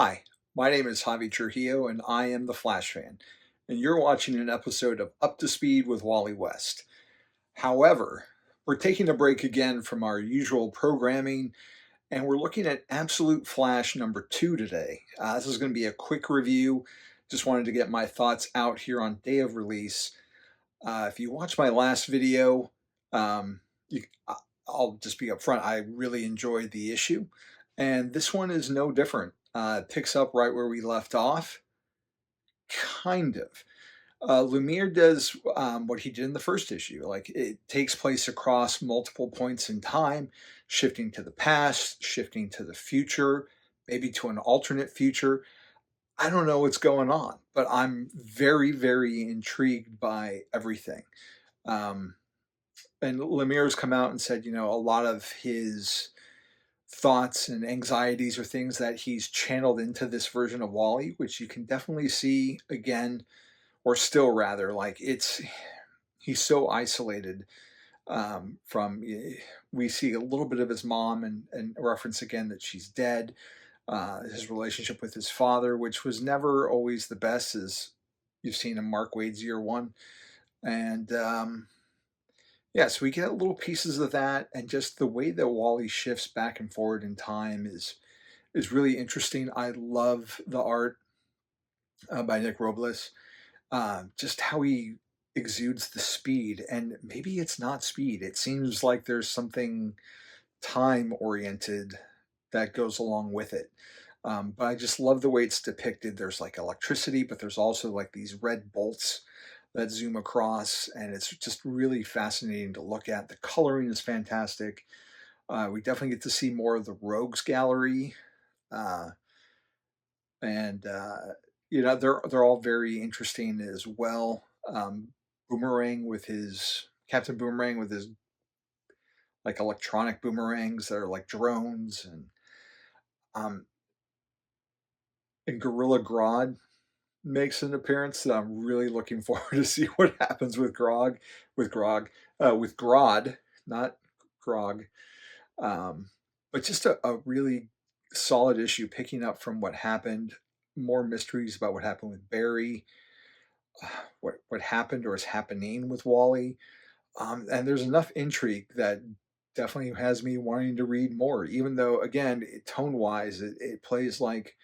Hi, my name is Javi Trujillo, and I am the Flash fan. And you're watching an episode of Up to Speed with Wally West. However, we're taking a break again from our usual programming, and we're looking at Absolute Flash number 2 today. This is going to be a quick review. Just wanted to get my thoughts out here on day of release. If you watched my last video, um, you, I- I'll just be upfront. I really enjoyed the issue, and this one is no different. It picks up right where we left off, kind of. Lumiere does what he did in the first issue. Like it takes place across multiple points in time, shifting to the past, shifting to the future, maybe to an alternate future. I don't know what's going on, but I'm very, very intrigued by everything. Um, and Lemire's come out and said, a lot of his thoughts and anxieties are things that he's channeled into this version of Wally, which you can definitely see again, or still rather, like he's so isolated from. We see a little bit of his mom and reference again that she's dead. His relationship with his father, which was never always the best, as you've seen in Mark Waid's Year One, and yeah, so we get little pieces of that, and just the way that Wally shifts back and forward in time is really interesting. I love the art by Nick Robles, just how he exudes the speed, and maybe it's not speed. It seems like there's something time oriented that goes along with it. But I just love the way it's depicted. There's like electricity, but there's also like these red bolts that zoom across, and it's just really fascinating to look at. The coloring is fantastic. We definitely get to see more of the Rogues Gallery, uh, and they're all very interesting as well. Boomerang with his Captain Boomerang with his like electronic boomerangs that are like drones, um, and Gorilla Grodd makes an appearance that I'm really looking forward to see what happens with with Grodd, not Grog. Um, but just a really solid issue picking up from what happened, more mysteries about what happened with Barry, what happened or is happening with Wally. And there's enough intrigue that definitely has me wanting to read more, even though, again, tone wise, it plays like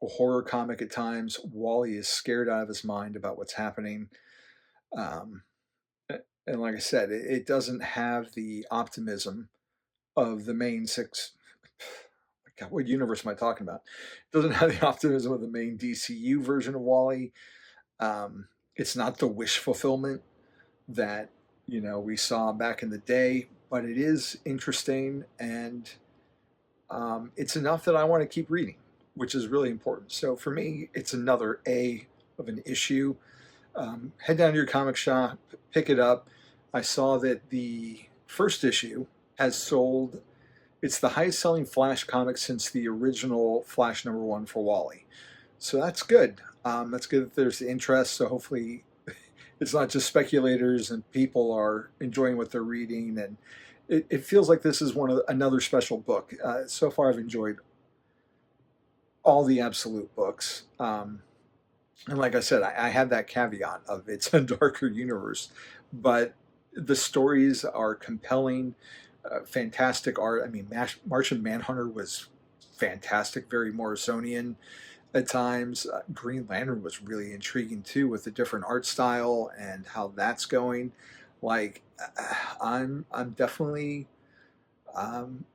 a horror comic at times. Wally is scared out of his mind about what's happening. Um, and like I said, it doesn't have the optimism of the main six. God, what universe am I talking about? It doesn't have the optimism of the main DCU version of Wally. It's not the wish fulfillment that we saw back in the day, but it is interesting, and it's enough that I want to keep reading, which is really important. So for me, it's another A of an issue. Head down to your comic shop, pick it up. I saw that the first issue has sold. It's the highest selling Flash comic since the original Flash #1 for Wally. So that's good. That's good that there's interest. So hopefully it's not just speculators and people are enjoying what they're reading. And it feels like this is another special book. So far, I've enjoyed all the Absolute books. And like I said, I had that caveat of it's a darker universe, but the stories are compelling, fantastic art. I mean, Martian Manhunter was fantastic, very Morrisonian at times. Green Lantern was really intriguing too, with the different art style and how that's going. Like, I'm definitely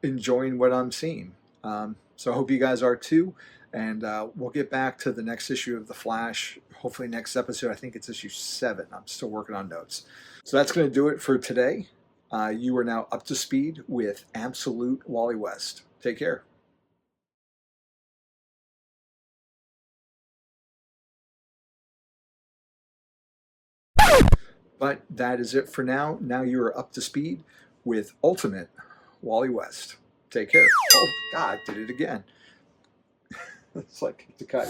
enjoying what I'm seeing. So I hope you guys are too. And we'll get back to the next issue of The Flash. Hopefully, next episode. I think it's issue 7. I'm still working on notes. So that's going to do it for today. You are now up to speed with Absolute Wally West. Take care. But that is it for now. Now you are up to speed with Ultimate Wally West. Take care. Oh, God, did it again. It's like the cut.